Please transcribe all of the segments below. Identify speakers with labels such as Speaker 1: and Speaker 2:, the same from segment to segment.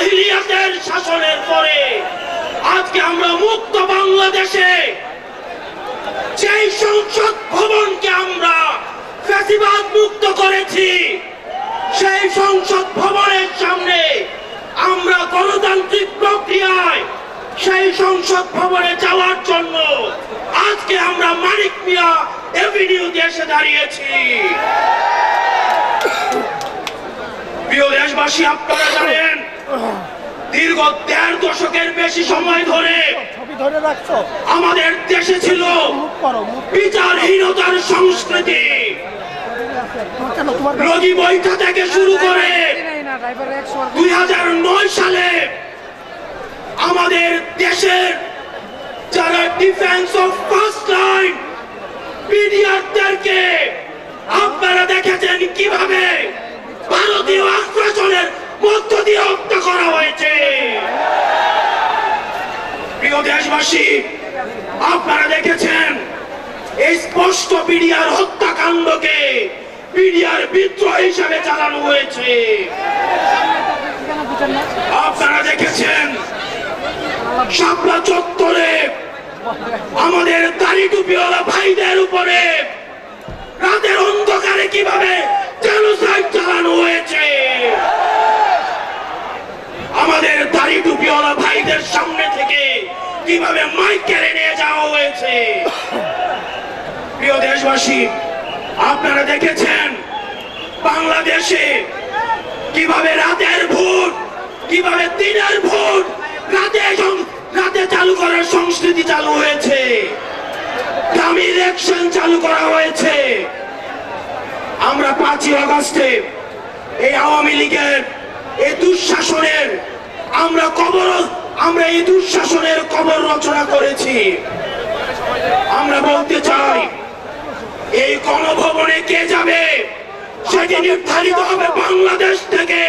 Speaker 1: জাহিলিয়াতের শাসনের পরে আজকে আমরা মুক্ত বাংলাদেশে যেই সংসদ ভবনকে আমরা ফ্যাসিবাদ মুক্ত করেছি, সেই সংসদ ভবনের সামনে আমরা গণতান্ত্রিক প্রক্রিয়ায় সেই সংসদ ভবনে যাওয়ার জন্য আজকে আমরা মানিক মিয়া এভিনিউতে এসে দাঁড়িয়েছি। প্রিয় দেশবাসী, আপনারা জানেন দীর্ঘ ১.৫ দশকের বেশি সময় ধরে আমাদের দেশে ছিল বিচারহীনতার সংস্কৃতি। নদী বৈঠা থেকে শুরু করে ২০০৯ সালে আমাদের দেশের যারা ডিফেন্স অফ ফার্স্ট লাইন পিডিআরদেরকে আপনারা দেখেছেন কিভাবে ভারতীয় আগ্রাসনের মধ্য দিয়ে হত্যা করা হয়েছে। প্রিয় দেশবাসী, আপনারা দেখেছেন এই স্পষ্ট পিডিআর হত্যাকাণ্ডকে পিডিআর বিদ্রোহ হিসাবে চালানো হয়েছে। আপনারা দেখেছেন শাপলা চত্বরে আমাদের দাড়ি টুপিওয়ালা ভাইদের উপরে রাতের অন্ধকারে কিভাবে জেনোসাইড চালানো হয়েছে। আমাদের দাড়ি টুপিওয়ালা ভাইদের সামনে থেকে কিভাবে মাইক কেড়ে নিয়ে যাওয়া হয়েছে। প্রিয় দেশবাসী, আপনারা দেখেছেন বাংলাদেশে কিভাবে রাতের ভোট, কিভাবে দিনের ভোট রাতে চালু করার সংস্কৃতি চালু হয়েছে, ডামি ইলেকশন চালু করা হয়েছে। আমরা ৫ই আগস্টে এই আওয়ামী লীগের এই দুঃশাসনের আমরা এই দুঃশাসনের কবর রচনা করেছি। আমরা বলতে চাই, এই গণভবনে কে যাবে সেটি নির্ধারিত হবে বাংলাদেশ থেকে,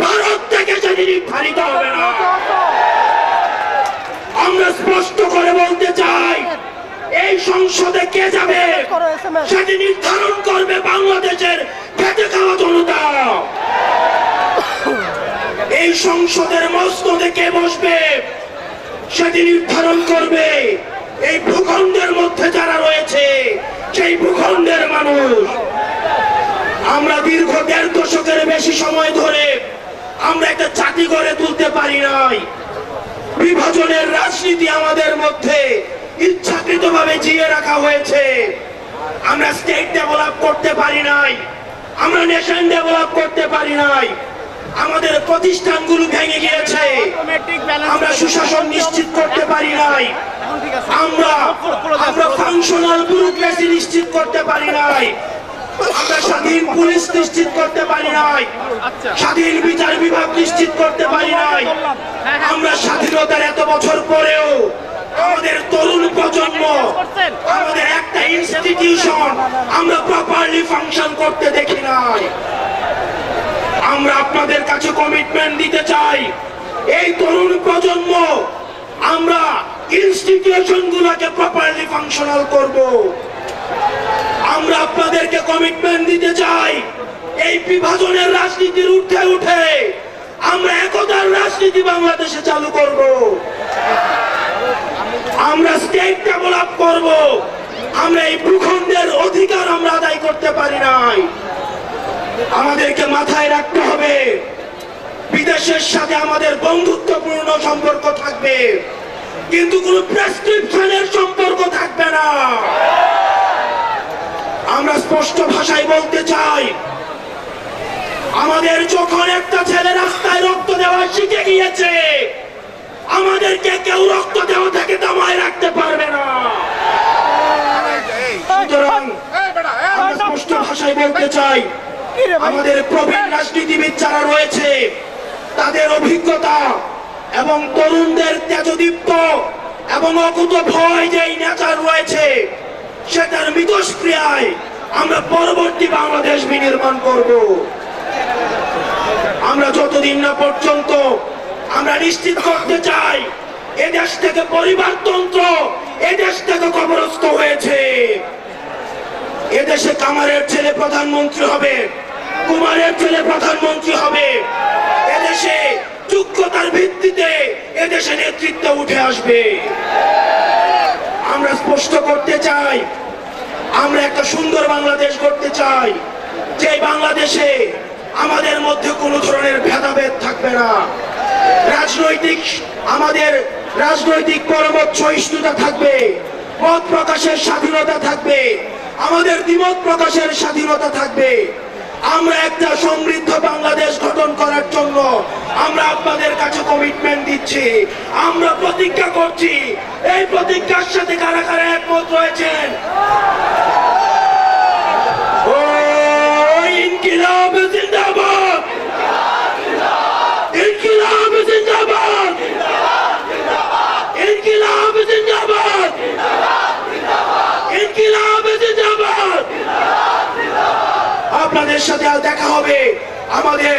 Speaker 1: ভারত থেকে সেটি নির্ধারিত হবে না। আমরা স্পষ্ট করে বলতে চাই, এই সংসদে কে যাবে সেটি নির্ধারণ করবে বাংলাদেশের খেটে খাওয়া জনতা। এই সংসদের মসনদে কে বসবে সেটি নির্ধারণ করবে এই ভূখণ্ডের মধ্যে যারা রয়েছে সেই ভূখণ্ডের মানুষ। আমরা দীর্ঘ ১.৫ দশকের বেশি সময় ধরে আমরা একটা জাতি গড়ে তুলতে পারি নাই। বিভাজনের রাজনীতি আমাদের মধ্যে ইচ্ছাকৃতভাবে জিয়ে রাখা হয়েছে। আমরা স্টেট ডেভেলপ করতে পারি নাই, আমরা নেশন ডেভেলপ করতে পারি নাই। আমাদের প্রতিষ্ঠানগুলো ভেঙে গিয়েছে, আমরা সুশাসন নিশ্চিত করতে পারি নাই, আমরা ফাংশনাল ব্যুরোক্রেসি নিশ্চিত করতে পারি নাই, আমরা স্বাধীন পুলিশ নিশ্চিত করতে পারি নাই, স্বাধীন বিচার বিভাগ নিশ্চিত করতে পারি নাই। আমরা স্বাধীনতার এত বছর পরেও আমাদের তরুণ প্রজন্ম, আমাদের একটা ইনস্টিটিউশন আমরা প্রপারলি ফাংশন করতে দেখি নাই। আমরা আপনাদের কাছে কমিটমেন্ট দিতে চাই, এই তরুণ প্রজন্ম আমরা ইনস্টিটিউশন গুলোকে প্রপারলি ফাংশনাল করব। আমরা আপনাদেরকে কমিটমেন্ট দিতে চাই, এই বিভাজনের রাজনীতির ঊর্ধ্বে উঠে আমরা একতার রাজনীতি বাংলাদেশে চালু করব। আমরা স্টেট ডেভেলপ করব। আমরা এই ভূখণ্ডের অধিকার আমরা আদায় করতে পারি নাই। আমাদেরকে মাথায় রাখতে হবে, বিদেশের সাথে আমাদের বন্ধুত্বপূর্ণ সম্পর্ক থাকবে, কিন্তু কোনো প্রেসক্রিপশনের সম্পর্ক থাকবে না। আমরা স্পষ্ট ভাষায় বলতে চাই, আমাদের যখন একটা ছেলে রাস্তায় রক্ত দেওয়া শিখে গিয়েছে, আমাদেরকে কেউ রক্ত দেওয়া থেকে দমায় রাখতে পারবে না। সুতরাং আমরা স্পষ্ট ভাষায় বলতে চাই, আমাদের প্রবীণ রাজনীতিবিদ যারা রয়েছে তাদের অভিজ্ঞতা এবং তরুণদের তেজদীপ্ত এবং অকুত ভয় যে নেচার রয়েছে, সেটার মিথস্ক্রিয়ায় আমরা পরবর্তী বাংলাদেশ বিনির্মাণ করব। আমরা যতদিন না পর্যন্ত আমরা নিশ্চিত করতে চাই এদেশ থেকে পরিবারতন্ত্র, এদেশ থেকে কবরস্থ হয়েছে। এদেশে কামারের ছেলে প্রধানমন্ত্রী হবে, কুমারের ছেলে প্রধানমন্ত্রী হবে। এদেশে যোগ্যতার ভিত্তিতে এদেশে নেতৃত্ব উঠে আসবে। আমরা স্পষ্ট করতে চাই, আমরা একটা সুন্দর বাংলাদেশ করতে চাই, যে বাংলাদেশে আমাদের মধ্যে কোনো ধরনের ভেদাভেদ থাকবে না। আমাদের রাজনৈতিক পরমত সহিষ্ণুতা থাকবে, মত প্রকাশের স্বাধীনতা থাকবে, আমাদের দ্বিমত প্রকাশের স্বাধীনতা থাকবে। আমরা একটা সমৃদ্ধ বাংলাদেশ গঠন করার জন্য আমরা আপনাদের কাছে কমিটমেন্ট দিচ্ছি, আমরা প্রতিজ্ঞা করছি। এই প্রতিজ্ঞার সাথে কারা কারা একমত রয়েছেন? ও ইনকিলাব জিন্দাবাদ, ইনকিলাব জিন্দাবাদ, ইনকিলাব জিন্দাবাদ, ইনকিলাব জিন্দাবাদ। আপনাদের সাথে আজ দেখা হবে আমাদের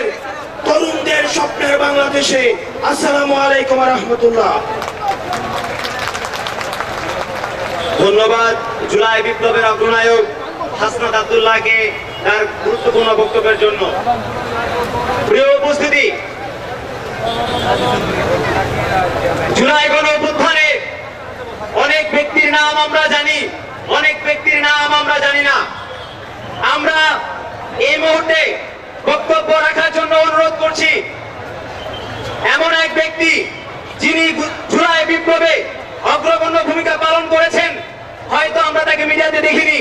Speaker 1: তরুণদের স্বপ্নের বাংলাদেশে। আসসালামু আলাইকুম ওয়া রাহমাতুল্লাহ।
Speaker 2: ধন্যবাদ জুলাই বিপ্লবের অগ্রনায়ক হাসনাত আব্দুল্লাহকে তার গুরুত্বপূর্ণ বক্তব্যের জন্য। প্রিয় উপস্থিতি, জুলাই গণঅভ্যুত্থানে অনেক ব্যক্তির নাম আমরা জানি, অনেক ব্যক্তির নাম আমরা জানি না। আমরা এই মুহূর্তে বক্তব্য রাখার জন্য অনুরোধ করছি এমন এক ব্যক্তি যিনি জুলাই বিপ্লবে অগ্রগণ্য ভূমিকা পালন করেছেন। হয়তো আমরা তাকে মিডিয়াতে দেখিনি,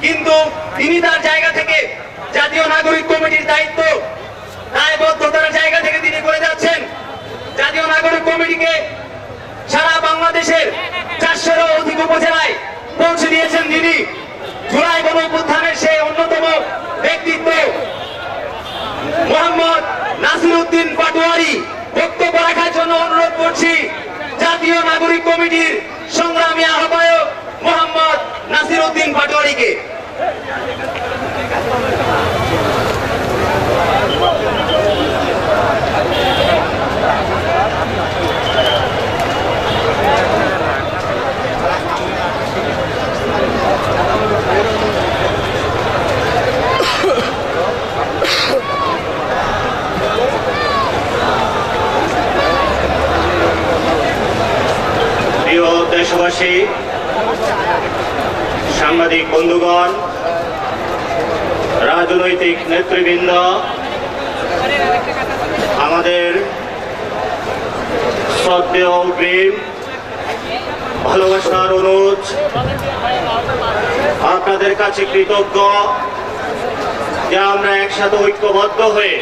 Speaker 2: কিন্তু তিনি তার জায়গা থেকে জাতীয় নাগরিক কমিটির দায়িত্ব দায়বদ্ধতার জায়গা থেকে তিনি করে যাচ্ছেন। জাতীয় নাগরিক কমিটিকে সারা বাংলাদেশের 400-এরও অধিক উপজেলায় পৌঁছে দিয়েছেন যিনি। জুলাই গণঅভ্যুত্থানের সেই অন্যতম ব্যক্তিত্ব মোহাম্মদ নাসিরউদ্দিন পাটোয়ারি বক্তব্য রাখার জন্য অনুরোধ করছি জাতীয় নাগরিক কমিটির সংগ্রামী আহ্বায়ক মোহাম্মদ নাসিরউদ্দিন পাটোয়ারিকে। দেশবাসী, সাংবাদিক বন্ধুগণ, রাজনৈতিক নেতৃবৃন্দ, আমাদের শ্রদ্ধেয় অগ্রিম ভালোবাসার অনুরোধ, আপনাদের কাছে কৃতজ্ঞ যে আমরা একসাথে ঐক্যবদ্ধ হয়ে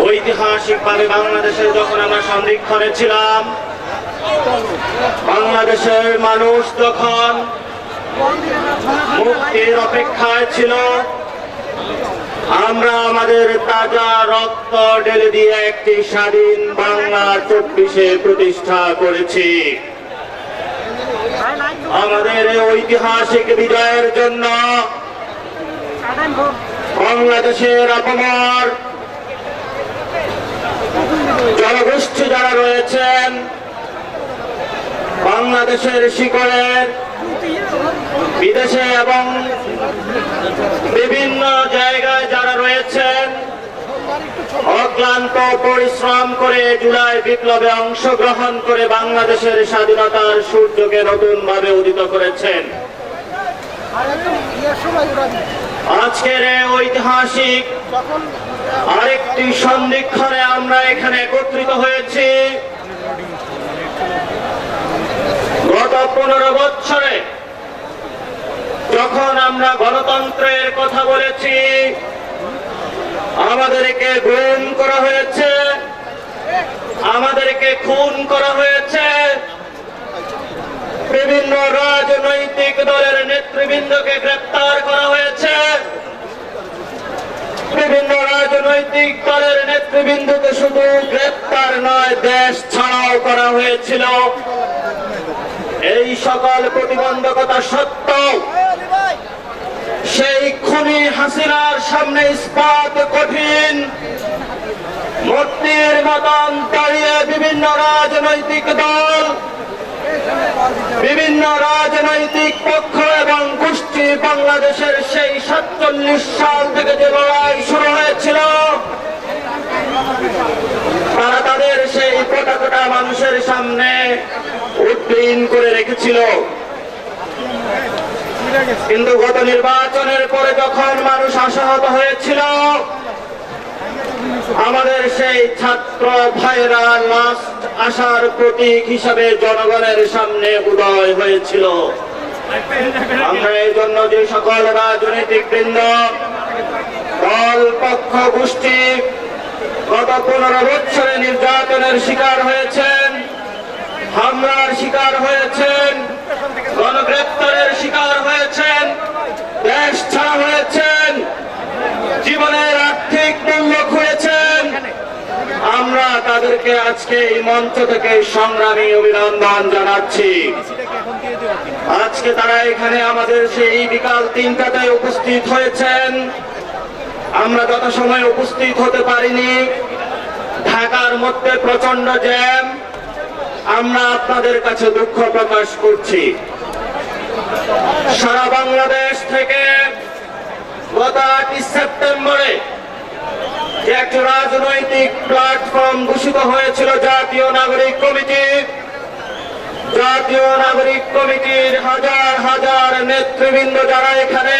Speaker 2: ঐতিহাসিকভাবে বাংলাদেশে যখন আমরা সন্ধিক্ষণে ছিলাম, বাংলাদেশের মানুষ যখন মুক্তির অপেক্ষায় ছিল, আমরা আমাদের তাজা রক্ত ঢেলে দিয়ে একটি স্বাধীন বাংলা 24-এ প্রতিষ্ঠা করেছি। আমাদের ঐতিহাসিক বিজয়ের জন্য বাংলাদেশের অপমর জনগোষ্ঠী যারা রয়েছেন, বাংলাদেশের শিকড়ের বিদেশে এবং বিভিন্ন জায়গায় যারা রয়েছেন, অক্লান্ত পরিশ্রম করে জুলাই বিপ্লবে অংশগ্রহণ করে বাংলাদেশের স্বাধীনতার সূর্যকে নতুন ভাবে উদিত করেছেন। আজকের ঐতিহাসিক আরেকটি সন্ধিক্ষণে আমরা এখানে একত্রিত হয়েছি। গত 15 বছরে যখন আমরা গণতন্ত্রের কথা বলেছি, আমাদেরকে গুম করা হয়েছে, আমাদেরকে খুন করা হয়েছে, বিভিন্ন রাজনৈতিক দলের নেতৃবৃন্দকে গ্রেপ্তার করা হয়েছে, বিভিন্ন রাজনৈতিক দলের নেতৃবৃন্দকে শুধু গ্রেপ্তার নয়, দেশ ছাড়াও করা হয়েছিল। এই সকল প্রতিবন্ধকতা সত্ত্বেও সেই খুনি হাসিনার সামনে ইস্পাত কঠিন, মূর্তির মতন দাঁড়িয়ে বিভিন্ন রাজনৈতিক দল, বিভিন্ন রাজনৈতিক পক্ষ এবং গোষ্ঠী বাংলাদেশের সেই 47 সাল থেকে যে লড়াই শুরু হয়েছিল, তারা তাদের সেই পতাকাটা মানুষের সামনে উড্ডীন করে রেখেছিল। কিন্তু গত নির্বাচনের পরে যখন মানুষ আশাহত হয়েছিল, আমাদের সেই ছাত্র ভাইরা লাস্ট আশার প্রতীক হিসাবে জনগণের সামনে উদয় হয়েছিল। আমরা এই জন্য যে সকল রাজনৈতিক বৃন্দ, দল, পক্ষ, গোষ্ঠী গত 15 বছরে নির্যাতনের শিকার হয়েছেন, হামলার শিকার হয়েছেন, গণগ্রেপ্তারের শিকার হয়েছেন, দেশ ছাড়া হয়েছেন, জীবনের আর্থিক মূল্য খুঁড়েছেন, আমরা তাদেরকে আজকে এই মঞ্চ থেকে সংগ্রামী অভিনন্দন জানাচ্ছি। আজকে তারা এখানে আমাদের সেই বিকাল 3টায় উপস্থিত হয়েছেন। আমরা যত সময় উপস্থিত হতে পারিনি, ঢাকার মধ্যে প্রচন্ড জ্যাম, আমরা আপনাদের কাছে দুঃখ প্রকাশ করছি। সারা বাংলাদেশ থেকে গত 8 সেপ্টেম্বরে যে একটি রাজনৈতিক প্ল্যাটফর্ম ঘোষিত হয়েছিল জাতীয় নাগরিক কমিটি, জাতীয় নাগরিক কমিটির হাজার হাজার নেতৃবৃন্দ যারা এখানে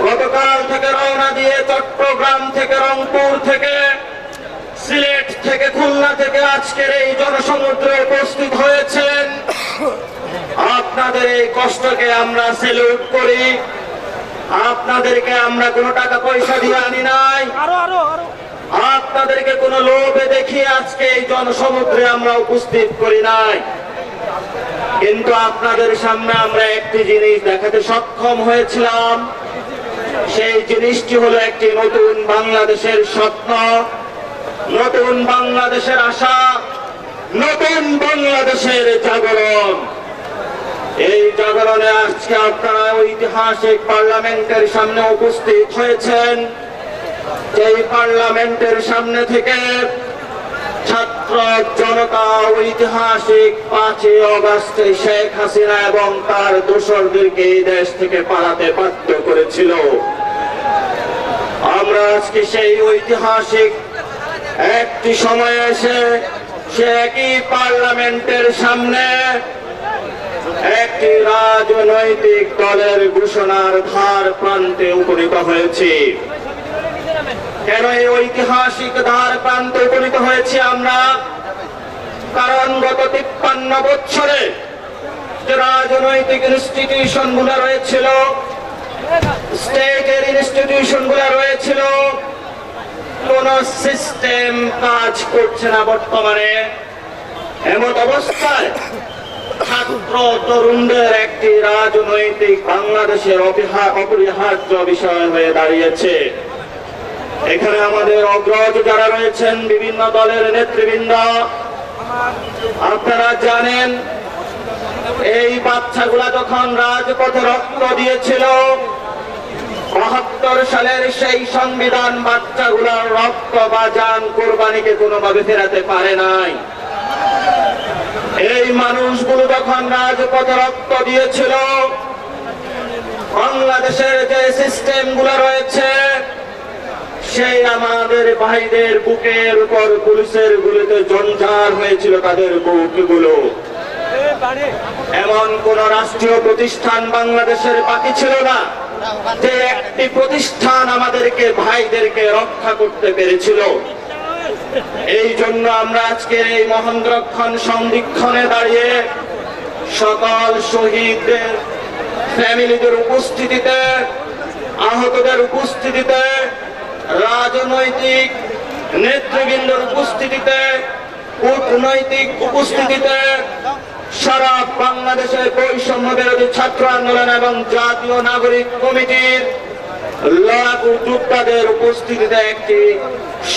Speaker 2: গতকাল থেকে রওনা দিয়ে চট্টগ্রাম থেকে, রংপুর থেকে, সিলেট থেকে, খুলনা থেকে আজকের এই জনসমুদ্রে উপস্থিত হয়েছেন, আপনাদের এই কষ্টকে আমরা স্যালুট করি। আপনাদেরকে আমরা কোনো টাকা পয়সা দিয়ে আনি নাই, আপনাদেরকে কোনো লোভে দেখিয়ে আজকে এই জনসমুদ্রে আমরা উপস্থিত করি নাই। কিন্তু আপনাদের সামনে আমরা একটি জিনিস দেখাতে সক্ষম হয়েছিলাম। সেই জিনিসটি হলো একটি নতুন বাংলাদেশের স্বপ্ন, নতুন বাংলাদেশের আশা, নতুন বাংলাদেশের জাগরণ। এই জাগরণে আজকে আপনারা ঐতিহাসিক পার্লামেন্টের সামনে উপস্থিত হয়েছেন। এই পার্লামেন্টের সামনে থেকে ছাত্র জনতা ঐতিহাসিক 5 অগাস্টে শেখ হাসিনা এবং তার দোসরদেরকে এই দেশ থেকে পালাতে বাধ্য করেছিল। আমরা আজকে সেই ঐতিহাসিক একটি সময়ে এসে সে একই পার্লামেন্টের সামনে একটি রাজনৈতিক দলের ঘোষণার ধার প্রান্তে উপনীত হয়েছি। কেন এই ঐতিহাসিক ধার প্রান্তে উপনীত হয়েছি আমরা? কারণ গত 53 বছরে যে রাজনৈতিক ইনস্টিটিউশন গুলো রয়েছিল, স্টেটের ইনস্টিটিউশন গুলো রয়েছিল, কোন সিস্টেম কাজ করছে না বর্তমানে। এমন অবস্থায় ছাত্র তরুণদের একটি রাজনৈতিক বাংলাদেশের অপরিহার্য বিষয় হয়ে দাঁড়িয়েছে। এখানে আমাদের অগ্রজ যারা রয়েছেন, বিভিন্ন দলের নেতৃবৃন্দ, আপনারা জানেন এই বাচ্চাগুলা যখন রাজপথে রক্ত দিয়েছিল, 72 সালের সেই সংবিধান বাচ্চাগুলার রক্ত বা জান কোরবানিকে কোনোভাবে ফেরাতে পারে নাই। এই মানুষগুলো যখন রাজপথে রক্ত দিয়েছিল, বাংলাদেশের যে সিস্টেম গুলো রয়েছে, সেই আমাদের ভাইদের বুকের উপর পুলিশের গুলিতে জঞ্জার হয়েছিল তাদের বুকগুলো। এমন কোন রাষ্ট্রীয় প্রতিষ্ঠান বাংলাদেশের বাকি ছিল না যে একটি প্রতিষ্ঠান আমাদেরকে ভাইদেরকে রক্ষা করতে পেরেছিল। এই জন্য আমরা আজকে এই মহেন্দ্রক্ষণ সন্ধিক্ষণে দাঁড়িয়ে সকল শহীদদের ফ্যামিলিদের উপস্থিতিতে, আহতদের উপস্থিতিতে, রাজনৈতিক নেতৃবৃন্দের উপস্থিতিতে, কূটনৈতিক উপস্থিতিতে, সারা বাংলাদেশের বৈষম্য বিরোধী ছাত্র আন্দোলন এবং জাতীয় নাগরিক কমিটির লড়াকু যোদ্ধাদের উপস্থিতিতে, একটি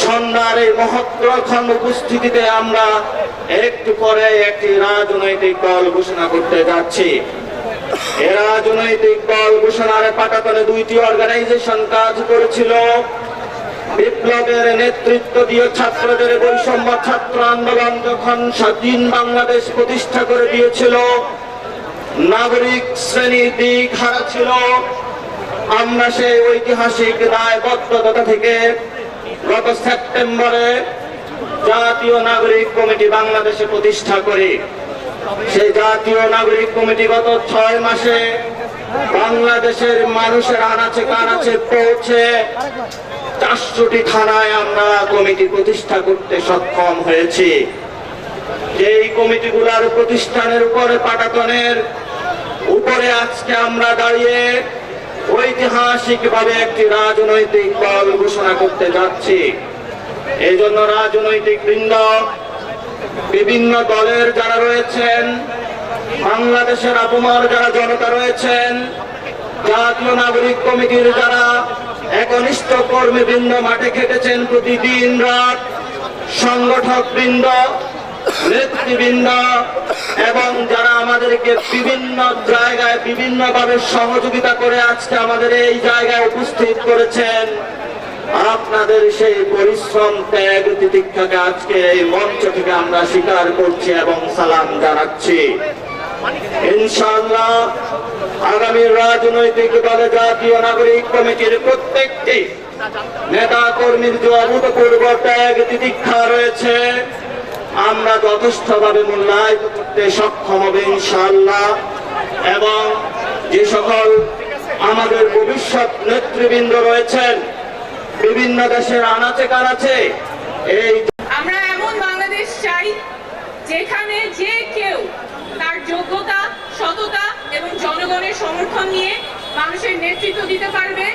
Speaker 2: সন্ধ্যার এই মহত্তরক্ষণ উপস্থিতিতে আমরা একটু পরে একটি রাজনৈতিক দল ঘোষণা করতে যাচ্ছি। এই রাজনৈতিক দল ঘোষণার পাটাতনে 2টি অর্গানাইজেশন কাজ করেছিল। বিপ্লবের নেতৃত্ব দিয়ে ছাত্রদের বৈষম্য ছাত্র আন্দোলন যখন স্বাধীন বাংলাদেশ প্রতিষ্ঠা করে দিয়েছিল, নাগরিক শ্রেণীর দিক হারা ছিল। আমরা সেই ঐতিহাসিক দায়বদ্ধতা থেকে গত সেপ্টেম্বরে জাতীয় নাগরিক কমিটি বাংলাদেশে প্রতিষ্ঠা করে সেই জাতীয় নাগরিক কমিটি গত 6 মাসে বাংলাদেশের মানুষের আনাচে কানাচে পৌঁছে 400টি থানায় আমরা কমিটি প্রতিষ্ঠা করতে সক্ষম হয়েছি। এই কমিটিগুলোর প্রতিষ্ঠানের উপরে পাটাতনের উপরে আজকে আমরা দাঁড়িয়ে ঐতিহাসিকভাবে একটি রাজনৈতিক দল ঘোষণা করতে যাচ্ছি। এই জন্য রাজনৈতিক বৃন্দ, বিভিন্ন দলের যারা রয়েছেন, বাংলাদেশের আপমর যারা জনতা রয়েছেন, জাতীয় নাগরিক কমিটির যারা একনিষ্ঠ কর্মীবৃন্দ মাঠে খেটেছেন প্রতিদিন রাত, সংগঠক বৃন্দ, নেতৃবৃন্দ এবং যারা আমাদেরকে বিভিন্ন জায়গায় বিভিন্নভাবে সহযোগিতা করে আজকে আমাদের এই জায়গায় উপস্থিত করেছেন, আপনাদের সেই পরিশ্রম, ত্যাগ, তিতিক্ষাকে আজকে এই মঞ্চ থেকে আমরা স্বীকার করছি এবং সালাম জানাচ্ছি। ইনশাআল্লাহ আগামী রাজনৈতিক দলে জাতীয় নাগরিক কমিটির প্রত্যেকটি নেতা কর্মীর যে অভূতপূর্ব ত্যাগ তিতিক্ষা রয়েছে আমরা যথেষ্টভাবে মূল্যায়িত করতে সক্ষম হবে ইনশাআল্লাহ। এবং যে সকল আমাদের ভবিষ্যৎ নেতৃবৃন্দ রয়েছেন বিভিন্ন দেশের আনাচে কানাচে, এই
Speaker 3: আমরা এমন বাংলাদেশ চাই যেখানে যে কেউ তার যোগ্যতা, সততা এবং জনগণের সমর্থন নিয়ে মানুষের নেতৃত্ব দিতে পারবে,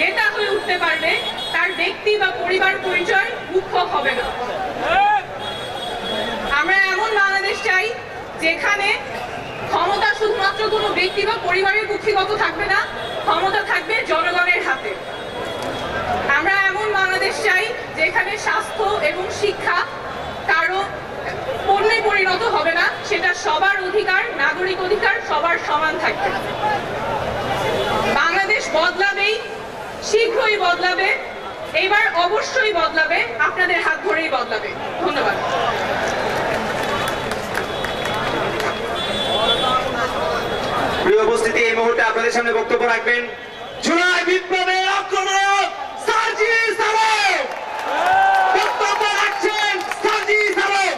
Speaker 3: নেতা হয়ে উঠতে পারবে, তার ব্যক্তি বা পরিবার পরিচয় মুখ্য হবে না। আমরা এমন বাংলাদেশ চাই যেখানে ক্ষমতা শুধুমাত্র কোনো ব্যক্তি বা পরিবারের কুক্ষিগত থাকবে না, ক্ষমতা থাকবে জনগণের হাতে। আমরা এমন বাংলাদেশ চাই যেখানে স্বাস্থ্য এবং শিক্ষা কারো পণ্যে পরিণত হবে না, সেটা সবার অধিকার, নাগরিক অধিকার সবার সমান থাকবে। বাংলাদেশ বদলাবেই, শীঘ্রই বদলাবে, এবার অবশ্যই বদলাবে, আপনাদের হাত ধরেই বদলাবে। ধন্যবাদ।
Speaker 2: প্রিয় উপস্থিতি, এই মুহূর্তে আপনাদের সামনে বক্তব্য রাখবেন জুলাই বিপ্লবের অগ্রনায়ক সার্জিস আলম। বক্তব্য রাখছেন সার্জিস আলম।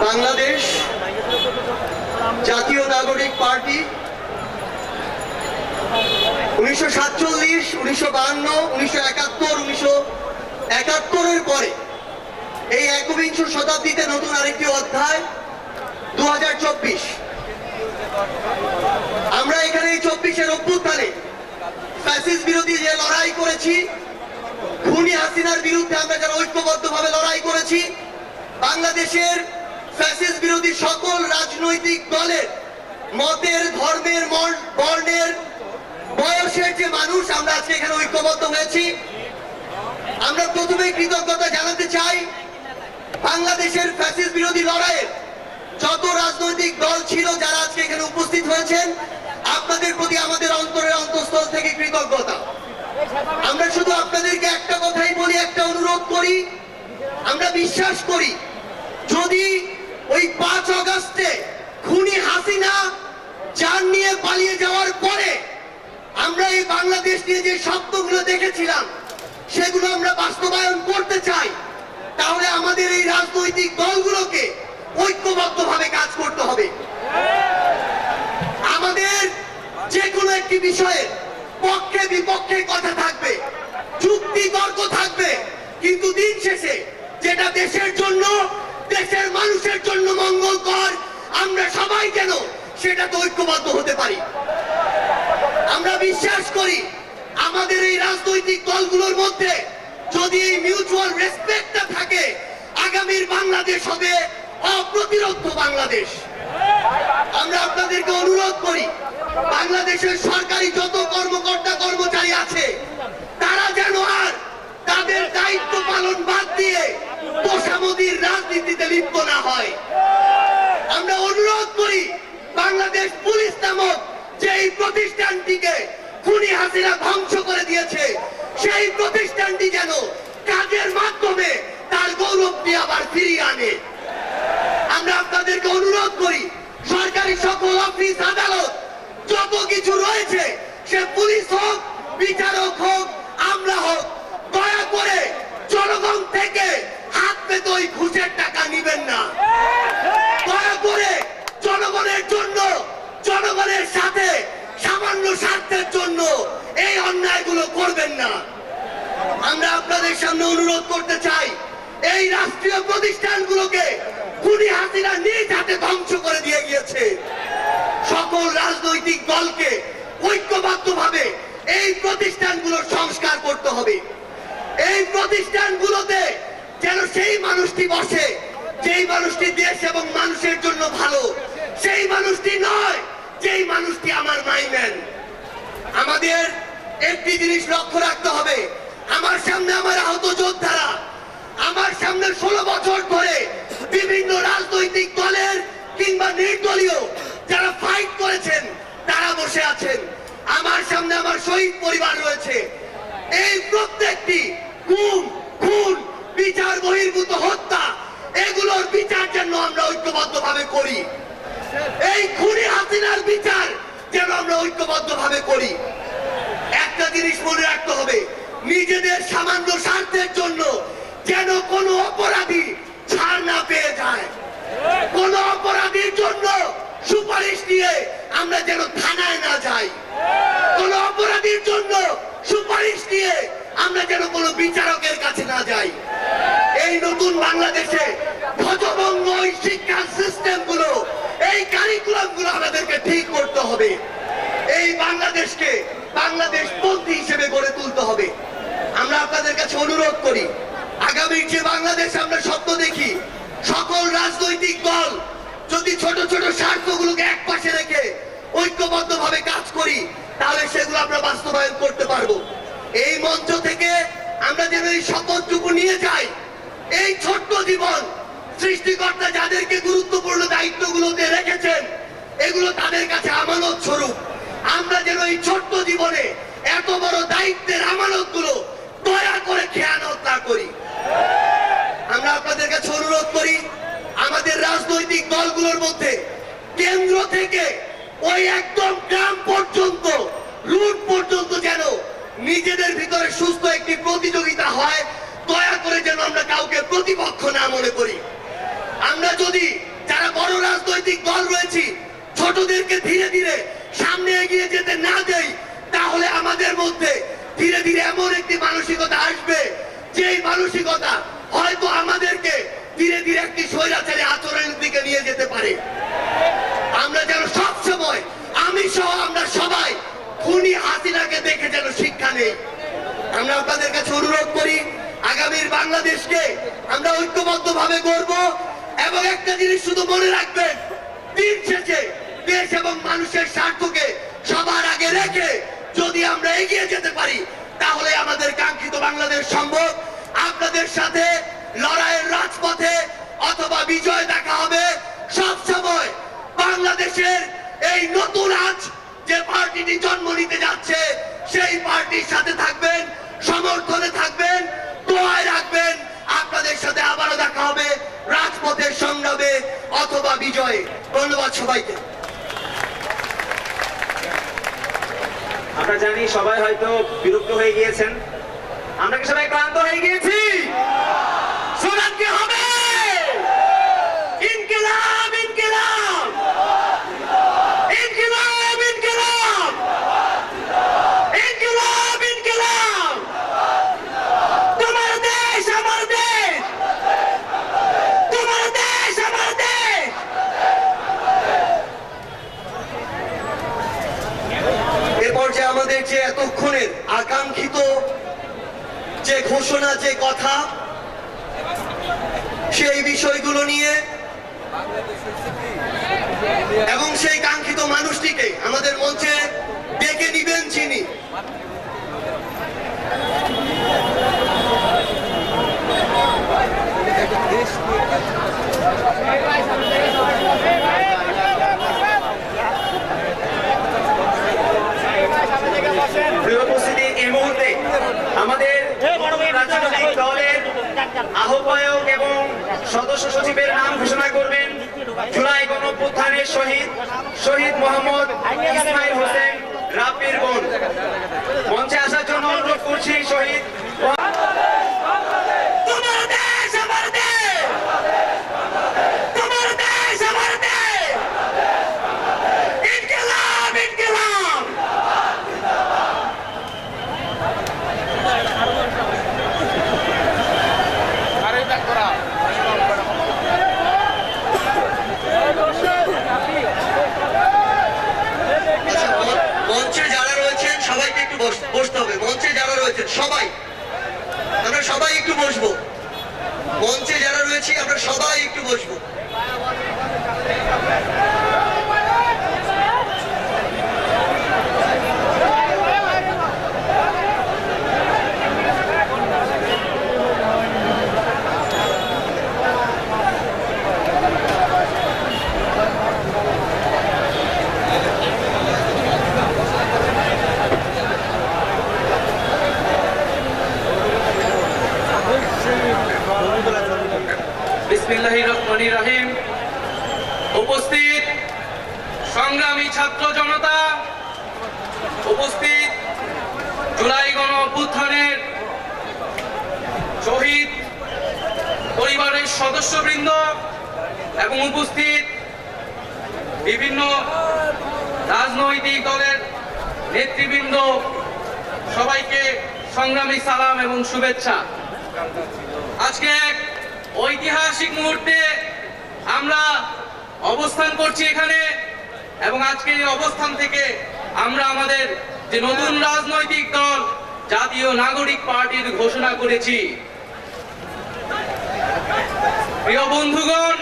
Speaker 4: বাংলাদেশ জাতীয় নাগরিক পার্টি 1947, 1952, 1971, 1971-এর পরে এই একবিংশ শতাব্দীতে নতুন আরেকটি অধ্যায় 2024। আমরা এখানে এই 24-এর অভ্যুত্থানে ফ্যাসিস্ট বিরোধী যে লড়াই করেছি, খুনি হাসিনার বিরুদ্ধে আমরা যারা ঐক্যবদ্ধভাবে লড়াই করেছি, বাংলাদেশের ফ্যাসিস্ট বিরোধী সকল রাজনৈতিক দলের মতের, ধর্মের, বর্ণের, বয়সের যে মানুষ আমরা আজকে এখানে ঐক্যবদ্ধ হয়েছি, আমরা প্রথমে কৃতজ্ঞতা জানাতে চাই বাংলাদেশের ফ্যাসিস্ট বিরোধী লড়াইয়ের যত রাজনৈতিক দল ছিল যারা আজকে এখানে উপস্থিত হয়েছেন, আপনাদের প্রতি আমাদের অন্তরের অন্তঃস্থল থেকে কৃতজ্ঞতা। আমরা শুধু আপনাদেরকে একটা কথাই বলি, একটা অনুরোধ করি, আমরা বিশ্বাস করি যদি ওই 5 আগস্টে খুনি হাসিনা জান নিয়ে পালিয়ে যাওয়ার পরে আমরা এই বাংলাদেশ নিয়ে যে স্বপ্নগুলো দেখেছিলাম সেগুলো আমরা বাস্তবায়ন করতে চাই, তাহলে আমাদের এই রাজনৈতিক দলগুলোকে ঐক্যবদ্ধভাবে কাজ করতে হবে। আমাদের যে কোনো একটি বিষয়ে পক্ষে বিপক্ষে কথা থাকবে, যুক্তি তর্ক থাকবে, কিন্তু দিন শেষে যেটা দেশের জন্য, দেশের মানুষের জন্য মঙ্গলকর, আমরা সবাই যেন সেটাতে ঐক্যবদ্ধ হতে পারি। আমরা বিশ্বাস করি আমাদের এই রাজনৈতিক দলগুলোর মধ্যে যদি এই মিউচুয়াল রেসপেক্টটা থাকে, আগামীর বাংলাদেশ হবে অপ্রতিরোধ বাংলাদেশ। আমরা আপনাদেরকে অনুরোধ করি বাংলাদেশের সরকারি যত কর্মকর্তা কর্মচারী আছে তারা যেন আর তাদের দায়িত্ব পালন বাদ দিয়ে তোষামোদীর রাজনীতিতে লিপ্ত না হয়। আমরা অনুরোধ করি বাংলাদেশ পুলিশ নামক যেই প্রতিষ্ঠানটিকে খুনি হাসিনা ধ্বংস করে দিয়েছে, সেই প্রতিষ্ঠানটি যেন কাজের মাধ্যমে তার গৌরবটি আবার ফিরিয়ে আনে। আমরা আপনাদেরকে অনুরোধ করি সরকারি সকল অফিস আদালত যত কিছু রয়েছে, সে পুলিশ হোক, বিচারক হোক, আমরা হোক, দয়া করে জনগণ থেকে হাত পেতে ওই ঘুষের টাকা নিবেন না। দয়া করে জনগণের জন্য, জনগণের সাথে সামান্য স্বার্থের জন্য এই অন্যায়গুলো করবেন না। আমরা আপনাদের সামনে অনুরোধ করতে চাই, এই রাষ্ট্রীয় প্রতিষ্ঠানগুলোকে খুনি হাসিনা নিজ হাতে ধ্বংস করে দিয়ে গিয়েছে। সকল রাজনৈতিক দলকে ঐক্যবদ্ধভাবে এই প্রতিষ্ঠানগুলোর সংস্কার করতে হবে। এই প্রতিষ্ঠানগুলোতে যেন সেই মানুষটি বসে, যেই মানুষটি দেশ এবং মানুষের জন্য ভালো, সেই মানুষটি নয় যেই মানুষটি আমার মাইম্যান। আমাদের একটি জিনিস লক্ষ্য রাখতে হবে, আমার সামনে আমার আহত যোদ্ধারা, আমার সামনে 16 বছর ধরে বিভিন্ন রাজনৈতিক দলের কিংবা নির্দলীয় যারা ফাইট করেছেন তারা বসে আছেন। আমার সামনে আমার শহীদ পরিবার রয়েছে। এই প্রত্যেকটি গুম, খুন, বিচার বহির্ভূত হত্যা, এগুলোর বিচার যেন আমরা ঐক্যবদ্ধভাবে করি। এই খুনি হাসিনার বিচার যেন আমরা ঐক্যবদ্ধভাবে করি। একটা জিনিস মনে রাখতে হবে, নিজেদের সামান্য স্বার্থের জন্য যেন কোনো অপরাধী ছাড় না পেয়ে যায়। কোন অপরাধীর জন্য সুপারিশ নিয়ে আমরা যেন থানায় না যাই। কোন অপরাধীর জন্য সুপারিশ নিয়ে আমরা যেন কোনো বিচারকের কাছে না যাই। এই নতুন বাংলাদেশে ধ্বজভঙ্গ ওই শিক্ষা সিস্টেম গুলো, এই কারিকুলাম গুলো আমাদেরকে ঠিক করতে হবে। এই বাংলাদেশকে বাংলাদেশ পন্থী হিসেবে গড়ে তুলতে হবে। আমরা আপনাদের কাছে অনুরোধ করি, আগামীর যে বাংলাদেশ আমরা স্বপ্ন দেখি, সকল রাজনৈতিক দল যদি ছোট ছোট স্বার্থগুলোকে এক পাশে রেখে ঐক্যবদ্ধভাবে কাজ করি, তাহলে সেগুলো আমরা বাস্তবায়ন করতে পারবো। এই মঞ্চ থেকে আমরা যেন এই শপথটুকু নিয়ে যাই, এই ছোট্ট জীবন সৃষ্টিকর্তা যাদেরকে গুরুত্বপূর্ণ দায়িত্বগুলোতে রেখেছেন, এগুলো তাদের কাছে আমানত স্বরূপ। আমরা যেন এই ছোট্ট জীবনে এত বড় দায়িত্বের আমানত গুলো দয়া করে খেয়ানত না করি। আমরা আপনাদের কাছে অনুরোধ করি, আমাদের রাজনৈতিক দলগুলোর মধ্যে কেন্দ্র থেকে ওই একদম গ্রাম পর্যন্ত, রুট পর্যন্ত যেন নিজেদের ভিতরে সুস্থ একটি প্রতিযোগিতা হয়। দয়া করে যেন আমরা কাউকে প্রতিপক্ষ না মনে করি। আমরা যদি যারা বড় রাজনৈতিক দল রয়েছি ছোটদেরকে ধীরে ধীরে সামনে এগিয়ে যেতে না দেই, তাহলে আমাদের মধ্যে ধীরে ধীরে এমন একটি মানসিকতা আসবে, যেই মানসিকতা হয়তো আমাদেরকে ধীরে ধীরে একটি স্বৈরাচারী আচরণের দিকে নিয়ে যেতে পারে। আমরা যেন সব সময়, আমি সহ আমরা সবাই খুনি হাসিনাকে দেখে যেন শিক্ষা নেই। আমরা আপনাদের কাছে অনুরোধ করি, আগামীর বাংলাদেশকে আমরা ঐক্যবদ্ধভাবে গড়ব। এবং একটা জিনিস শুধু মনে রাখবেন, দিন শেষে দেশ এবং মানুষের স্বার্থকে সবার আগে রেখে যদি আমরা এগিয়ে যেতে পারি, তাহলে আমাদের কাঙ্ক্ষিত বাংলাদেশ সম্ভব। আপনাদের সাথে লড়াইয়ের রাজপথে অথবা বিজয় দেখা হবে। সব সময় বাংলাদেশের এই নতুন আজ যে পার্টিটি জন্ম নিতে যাচ্ছে, সেই পার্টির সাথে থাকবেন, সমর্থনে থাকবেন, দোয়ায় রাখবেন। আপনাদের সাথে আবারও দেখা হবে রাজপথের সংগ্রামে অথবা বিজয়ে। ধন্যবাদ সবাইকে।
Speaker 2: আমরা জানি সবাই হয়তো বিরক্ত হয়ে গিয়েছেন, আমরা কি সবাই ক্লান্ত হয়ে গিয়েছি? স্লোগান কি হবে? ইনকিলাব, ইনকিলাব, ইনকিলাব, ইনকিলাব, ইনকিলাব, ইনকিলাব। তোমার দেশ আমার দেশ, তোমার দেশ আমার দেশ।
Speaker 4: এরপর যে আমাদের যে এতক্ষণের আকাঙ্ক্ষিত যে ঘোষণা, যে কথা, সেই বিষয়গুলো নিয়ে এবং সেই কাঙ্ক্ষিত মানুষটিকে আমাদের মঞ্চে ডেকে নিবেন যিনি।
Speaker 2: প্রিয় উপস্থিতি, এই মুহূর্তে আমাদের রাজনৈতিক দলের আহ্বায়ক এবং সদস্য সচিবের নাম ঘোষণা করবেন জুলাই গণঅভ্যুত্থানের শহীদ মোহাম্মদ ইসমাইল হোসেন রাব্বির বোন। মঞ্চে আসার জন্য অনুরোধ করছি শহীদ
Speaker 1: তোমার দেশ আমার দেশ, তোমার দেশ আমার দেশ, ইনকিলাব ইনকিলাব।
Speaker 4: আচ্ছা, মঞ্চে যারা রয়েছেন সবাইকে একটু বসতে হবে। মঞ্চে যারা রয়েছেন সবাই, আমরা সবাই একটু বসবো। মঞ্চে যারা রয়েছি আমরা সবাই একটু বসবো।
Speaker 5: বিসমিল্লাহির রহমানির রহিম। উপস্থিত সংগ্রামী ছাত্র জনতা, উপস্থিত জুলাই গণ অভ্যুত্থানের শহীদ পরিবারের সদস্যবৃন্দ এবং উপস্থিত বিভিন্ন রাজনৈতিক দলের নেতৃবৃন্দ, সবাইকে সংগ্রামী সালাম এবং শুভেচ্ছা। আজকে এক ঐতিহাসিক মুহূর্তে আমরা অবস্থান করছি এখানে, এবং আজকের এই অবস্থান থেকে আমরা আমাদের যে নতুন রাজনৈতিক দল জাতীয় নাগরিক পার্টির ঘোষণা করেছি। প্রিয় বন্ধুগণ,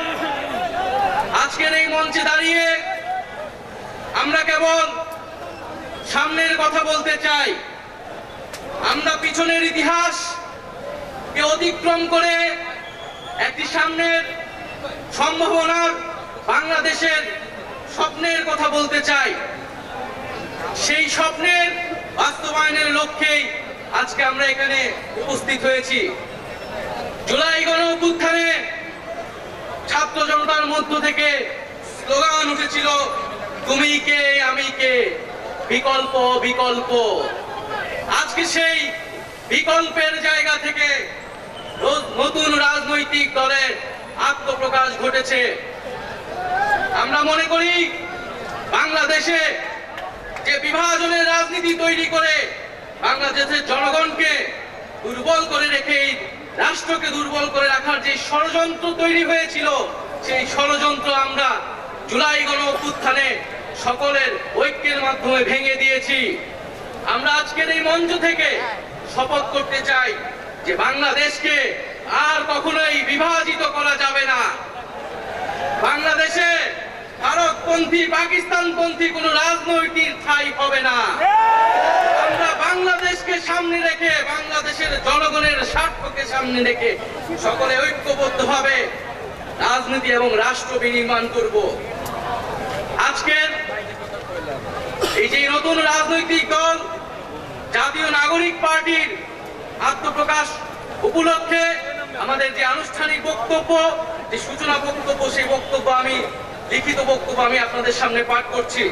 Speaker 5: আজকের এই মঞ্চে দাঁড়িয়ে আমরা কেবল সামনের কথা বলতে চাই। আমরা পিছনের ইতিহাসকে অতিক্রম করে একটি সামনের সম্ভাবনার বাংলাদেশের স্বপ্নের কথা বলতে চাই। সেই স্বপ্নের বাস্তবায়নের লক্ষ্যেই আজকে আমরা এখানে উপস্থিত হয়েছি। জুলাই গণ অভ্যুত্থানে ছাত্র জনতার মধ্য থেকে স্লোগান উঠেছিল, তুমি কে আমি কে, বিকল্প বিকল্প। আজকে সেই বিকল্পের জায়গা থেকে নতুন রাজনৈতিক দলের আত্মপ্রকাশ ঘটেছে। আমরা মনে করি বাংলাদেশে যে বিভাজনের রাজনীতি তৈরি করে বাংলাদেশের জনগণকে দুর্বল করে রেখে রাষ্ট্রকে দুর্বল করে রাখার যে ষড়যন্ত্র তৈরি হয়েছিল, সেই ষড়যন্ত্র আমরা জুলাই গণ অভ্যুত্থানে সকলের ঐক্যের মাধ্যমে ভেঙে দিয়েছি। আমরা আজকের এই মঞ্চ থেকে শপথ করতে চাই যে বাংলাদেশকে আর কখনোই বিভাজিত করা যাবে না। বাংলাদেশে ভারতপন্থী পাকিস্তানপন্থী কোনো রাজনৈতিক ঠাঁই হবে না। আমরা বাংলাদেশকে সামনে রেখে, বাংলাদেশের জনগণের স্বার্থকে সামনে রেখে সকলে ঐক্যবদ্ধভাবে রাজনীতি এবং রাষ্ট্র বিনির্মাণ করব। আজকের এই যে নতুন রাজনৈতিক দল জাতীয় নাগরিক পার্টির আত্মপ্রকাশ উপলক্ষে আমাদের যে আনুষ্ঠানিক বক্তব্য, যে সূচনা বক্তব্য, সেই বক্তব্য আমি লিখিত বক্তব্য আমি আপনাদের সামনে পাঠ করছি।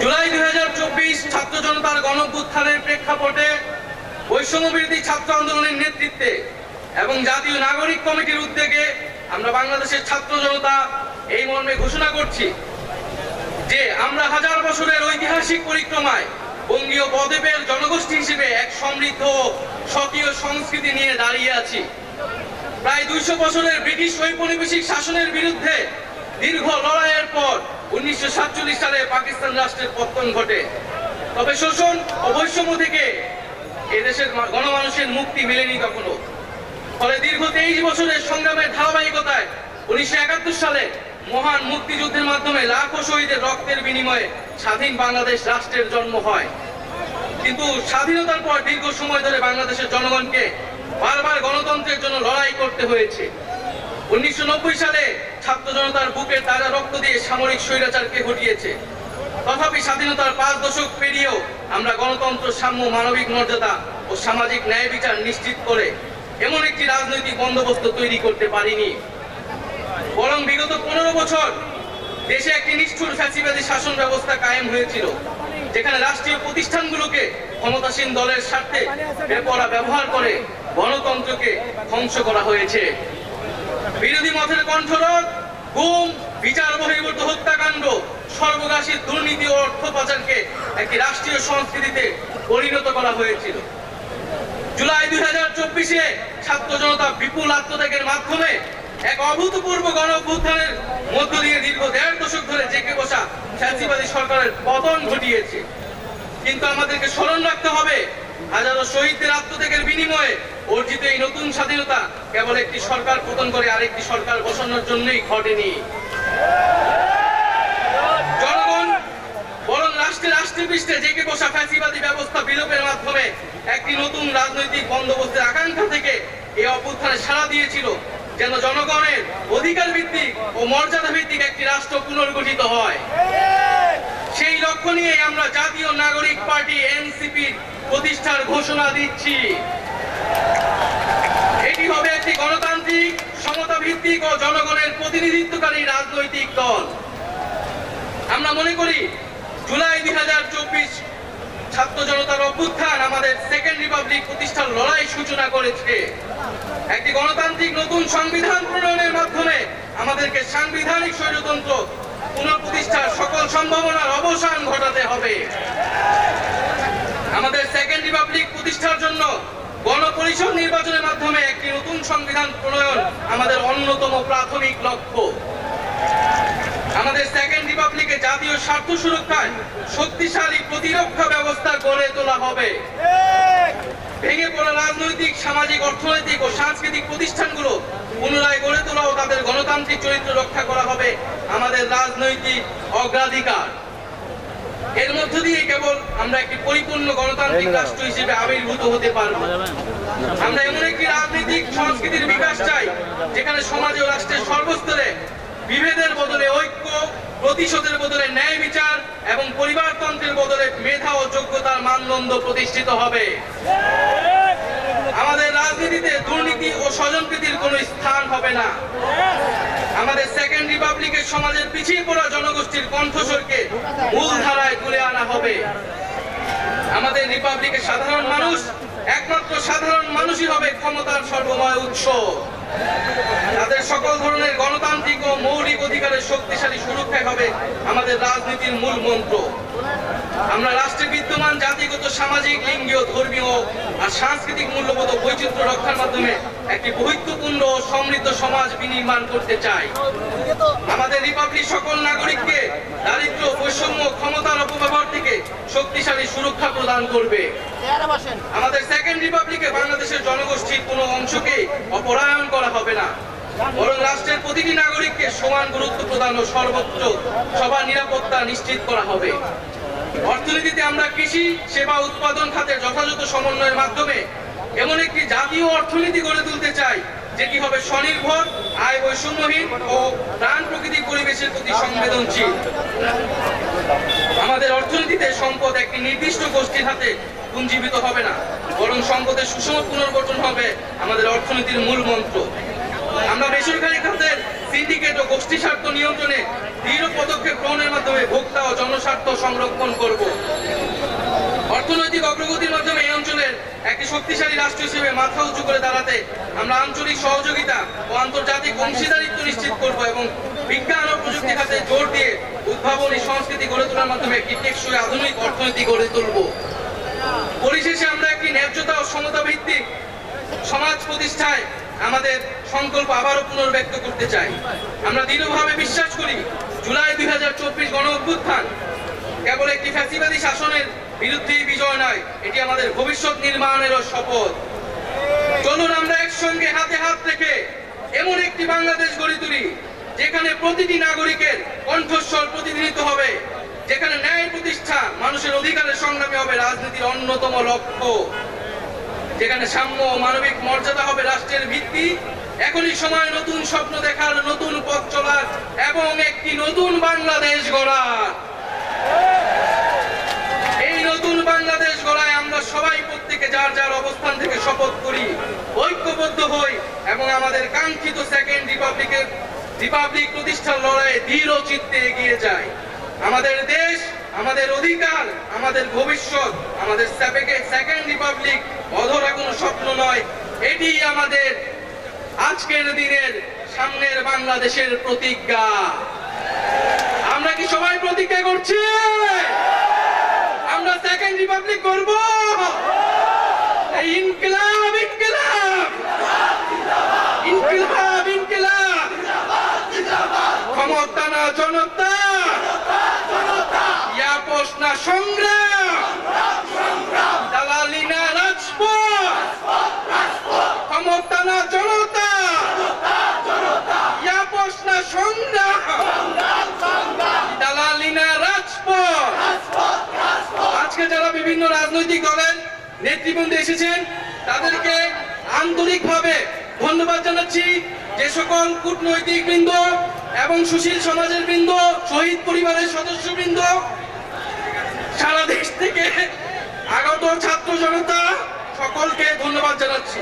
Speaker 5: জুলাই 2024 ছাত্র জনতার গণঅভ্যুত্থানের প্রেক্ষাপটে বৈষম্যবিরোধী ছাত্র আন্দোলনের নেতৃত্বে এবং জাতীয় নাগরিক কমিটির উদ্যোগে আমরা বাংলাদেশের ছাত্র জনতা এই মর্মে ঘোষণা করছি যে আমরা হাজার বছরের ঐতিহাসিক পরিক্রমায় বঙ্গীয় বদ্বীপের জনগোষ্ঠী হিসেবে এক সমৃদ্ধ স্বকীয় সংস্কৃতি নিয়ে দাঁড়িয়ে আছি। প্রায় 200 বছরের ব্রিটিশ ঔপনিবেশিক শাসনের বিরুদ্ধে দীর্ঘ লড়াইয়ের পর 1947 সালে পাকিস্তান রাষ্ট্রের পতন ঘটে। তবে শোষণ ও বৈষম্য থেকে এদেশের গণমানুষের মুক্তি মেলেনি কখনো। ফলে দীর্ঘ 23 বছরের সংগ্রামের ধারাবাহিকতায় 1971 সালে মহান মুক্তিযুদ্ধের মাধ্যমে লাখো শহীদের রক্তের বিনিময়ে স্বাধীন বাংলাদেশ রাষ্ট্রের জন্ম হয়। কিন্তু স্বাধীনতার পর দীর্ঘ সময় ধরে বাংলাদেশের জনগণকে বারবার গণতন্ত্রের জন্য লড়াই করতে হয়েছে। 1990 সালে ছাত্র জনতার বুকের তাজা রক্ত দিয়ে সামরিক স্বৈরাচারকে ঘটিয়েছে। তথাপি স্বাধীনতার 5 দশক পেরিয়েও আমরা গণতন্ত্র, সাম্য, মানবিক মর্যাদা ও সামাজিক ন্যায় বিচার নিশ্চিত করে এমন একটি রাজনৈতিক বন্দোবস্ত তৈরি করতে পারিনি। বরং বিগত 15 বছর দেশে একটি নিষ্ঠুর ফ্যাসিবাদী শাসন ব্যবস্থা কায়েম হয়েছিল, যেখানে রাষ্ট্রীয় প্রতিষ্ঠানগুলোকে ক্ষমতাসীন দলের স্বার্থে বেপরোয়া ব্যবহার করে গণতন্ত্রকে ধ্বংস করা হয়েছে। বিরোধী মতের কণ্ঠরোধ, গুম, বিচার বহির্ভূত হত্যাকাণ্ড, সর্বগ্রাসী দুর্নীতি ও অর্থ পাচারকে একটি রাষ্ট্রীয় সংস্কৃতিতে পরিণত করা হয়েছিল। জুলাই 2024-এ ছাত্র জনতা বিপুল আত্মত্যাগের মাধ্যমে এক অভূতপূর্ব গণ অভ্যুত্থানের মধ্য দিয়ে দীর্ঘ 1.5 দশক ধরে জেঁকে বসা ফ্যাসিবাদী সরকারের পতন ঘটিয়েছে। কিন্তু আমাদেরকে স্মরণ রাখতে হবে, হাজারো শহীদদের আত্মত্যাগের বিনিময়ে অর্জিত এই নতুন স্বাধীনতা কেবল একটি সরকার পতন করে আরেকটি সরকার বসানোর জন্যই ঘটেনি। জনগণ বরং রাষ্ট্রের পৃষ্ঠে জেঁকে বসা ফ্যাসিবাদী ব্যবস্থা বিলোপের মাধ্যমে একটি নতুন রাজনৈতিক বন্দোবস্তের আকাঙ্ক্ষা থেকে এই অভ্যুত্থানে সাড়া দিয়েছিল, যেন জনগণের অধিকার ভিত্তিক ও মর্যাদা ভিত্তিক একটি রাষ্ট্র পুনর্গঠিত হয়। সেই লক্ষ্য নিয়ে আমরা জাতীয় নাগরিক পার্টি এনসিপির প্রতিষ্ঠার ঘোষণা দিচ্ছি। এটি হবে একটি গণতান্ত্রিক, সমতা ভিত্তিক ও জনগণের প্রতিনিধিত্বকারী রাজনৈতিক দল। আমরা মনে করি জুলাই 2024 ছাত্র জনতার অভ্যুত্থান আমাদের সেকেন্ড রিপাবলিক প্রতিষ্ঠার লড়াই সূচনা করেছে। একটি গণতান্ত্রিক নতুন সংবিধান প্রণয়নের মাধ্যমে আমাদেরকে সাংবিধানিক স্বৈরতন্ত্র পুনঃপ্রতিষ্ঠার সকল সম্ভাবনার অবসান ঘটাতে হবে। আমাদের সেকেন্ড রিপাবলিক প্রতিষ্ঠার জন্য গণপরিষদ নির্বাচনের মাধ্যমে একটি নতুন সংবিধান প্রণয়ন আমাদের অন্যতম প্রাথমিক লক্ষ্য। আমাদের সেকেন্ড রিপাবলিকে জাতীয় স্বার্থ সুরক্ষায় শক্তিশালী প্রতিরক্ষা ব্যবস্থা গড়ে তোলা হবে। ভেঙে পড়া রাজনৈতিক, সামাজিক, অর্থনৈতিক ও সাংস্কৃতিক প্রতিষ্ঠানগুলো পুনরায় গড়ে তোলা ও তাদের গণতান্ত্রিক চরিত্র রক্ষা করা হবে আমাদের রাজনৈতিক অগ্রাধিকার। এর মধ্য দিয়ে কেবল আমরা একটি পরিপূর্ণ গণতান্ত্রিক রাষ্ট্র হিসেবে আবির্ভূত হতে পারব। আমরা এমন একটি রাজনৈতিক সংস্কৃতির বিকাশ চাই, যেখানে সমাজে ও রাষ্ট্রের সর্বস্তরে বিভেদের বদলে ঐক্য, প্রতিশোধের বদলে ন্যায় বিচার এবং পরিবারতন্ত্রের বদলে মেধা ও যোগ্যতার মানদণ্ড প্রতিষ্ঠিত হবে। আমাদের রাজনীতিতে দুর্নীতি ও স্বজনপ্রীতির কোনো স্থান হবে না। আমাদের সেকেন্ড রিপাবলিকের সমাজের পিছিয়ে পড়া জনগোষ্ঠীর কণ্ঠস্বরকে মূল ধারায় তুলে আনা হবে। আমাদের রিপাবলিকের সাধারণ মানুষ, একমাত্র সাধারণ মানুষই হবে ক্ষমতার সর্বময় উৎস। তাদের সকল ধরনের গণতান্ত্রিক ও মৌলিক অধিকারের শক্তিশালী সুরক্ষাই হবে আমাদের রাজনীতির মূল মন্ত্র। আমরা রাষ্ট্রে বিদ্যমান জাতিগত, সামাজিক, লিঙ্গীয়, ধর্মীয় আর সাংস্কৃতিক মূল্যবোধ ও বৈচিত্র্য রক্ষার মাধ্যমে একটি বৈচিত্র্যপূর্ণ ও সমৃদ্ধ সমাজ বিনির্মাণ করতে চাই। আমাদের রিপাবলিক সকল নাগরিককে দারিদ্র, বৈষম্য, ক্ষমতার অপব্যবহার থেকে শক্তিশালী সুরক্ষা প্রদান করবে। আমাদের সেকেন্ড রিপাবলিকে বাংলাদেশের জনগোষ্ঠীর কোনো অংশকে অপরায়ণ করা হবে না, বরং রাষ্ট্রের প্রতিটি নাগরিককে সমান গুরুত্ব প্রদান ও সর্বোচ্চ সবার নিরাপত্তা নিশ্চিত করা হবে। অর্থনীতিতে আমরা কৃষি, সেবা, উৎপাদন খাতের যথাযথ সমন্বয়ের মাধ্যমে এমন একটি জাতীয় অর্থনীতি গড়ে তুলতে চাই, যেটি হবে স্বনির্ভর, আয় বৈষম্যহীন ও প্রাণ প্রকৃতিক পরিবেশের প্রতি সংবেদনশীল। আমাদের অর্থনীতিতে সম্পদ একটি নির্দিষ্ট গোষ্ঠীর হাতে পুঞ্জীভূত হবে না, বরং সম্পদের সুষম পুনর্গঠন হবে আমাদের অর্থনীতির মূল মন্ত্র। আমরা বেসরকারি খাতের সিন্ডিকেট ও গোষ্ঠী স্বার্থ নিয়ন্ত্রণে দৃঢ় পদক্ষেপ গ্রহণের মাধ্যমে ভোক্তা ও জনস্বার্থ সংরক্ষণ করব। অর্থনৈতিক অগ্রগতির মাধ্যমে এই অঞ্চলের একটি শক্তিশালী রাষ্ট্র হিসেবে মাথা উঁচু করে দাঁড়াতে আমরা আঞ্চলিক সহযোগিতা ও আন্তর্জাতিক অংশীদারিত্ব নিশ্চিত করব এবং বিজ্ঞান ও প্রযুক্তি খাতে জোর দিয়ে উদ্ভাবনী সংস্কৃতি গড়ে তোলার মাধ্যমে একটি টেকসই আধুনিক অর্থনীতি গড়ে তুলব। পরিশেষে আমরা একটি ন্যায্যতা ও সমতা ভিত্তিক সমাজ প্রতিষ্ঠায় আমাদের সংকল্প আবারও পুনর্ব্যক্ত করতে চাই। আমরা দৃঢ়ভাবে বিশ্বাস করি, জুলাই 2024 গণ অভ্যুত্থান কেবল একটি ফ্যাসিবাদী শাসনের বিরুদ্ধে বিজয় নয়, এটি আমাদের ভবিষ্যৎ নির্মাণেরও শপথ। চলুন আমরা একসঙ্গে হাতে হাত রেখে এমন একটি বাংলাদেশ গড়ে তুলি, যেখানে প্রতিটি নাগরিকের কণ্ঠস্বর প্রতিনিধিত্ব হবে, যেখানে ন্যায় প্রতিষ্ঠা, মানুষের অধিকারের সংগ্রামী হবে রাজনীতির অন্যতম লক্ষ্য, যেখানে সাম্য ও মানবিক মর্যাদা হবে রাষ্ট্রের ভিত্তি। এখনই সময় নতুন স্বপ্ন দেখার, নতুন পথ চলার এবং একটি নতুন বাংলাদেশ গড়ার। এই নতুন বাংলাদেশ গড়ায় আমরা সবাই প্রত্যেকে যার যার অবস্থান থেকে শপথ করি, ঐক্যবদ্ধ হই এবং আমাদের কাঙ্ক্ষিত সেকেন্ড রিপাবলিকের রিপাবলিক প্রতিষ্ঠার লড়াইয়ে দৃঢ় চিত্তে এগিয়ে যায়। আমাদের দেশ, আমাদের অধিকার, আমাদের ভবিষ্যৎ, আমাদের সেকেন্ড রিপাবলিক অধরা কোনো স্বপ্ন নয়, এটি আমাদের আজকের দিনের সামনের বাংলাদেশের প্রতিজ্ঞা। আমরা কি সবাই প্রতিজ্ঞা করছি আমরা সেকেন্ড রিপাবলিক করব? এই ইনকিলাব ইনকিলাব ইনকিলাব ইনকিলাব ক্ষমতা না জনতা, ইয়াপস না সংগ্রাম, দালালি না রাজপথ, ক্ষমতা না জনতা, ইয়াপস না সংগ্রাম, দালালি না রাজপথ। আজকে যারা বিভিন্ন রাজনৈতিক দলের নেতৃবৃন্দ এসেছেন তাদেরকে আন্তরিকভাবে ধন্যবাদ জানাচ্ছি। যে সকল কূটনৈতিক বৃন্দ এবং সুশীল সমাজের বৃন্দ, শহীদ পরিবারের সদস্যবৃন্দ, সারা দেশ থেকে আগত ছাত্র জনতা, সকলকে ধন্যবাদ জানাচ্ছি।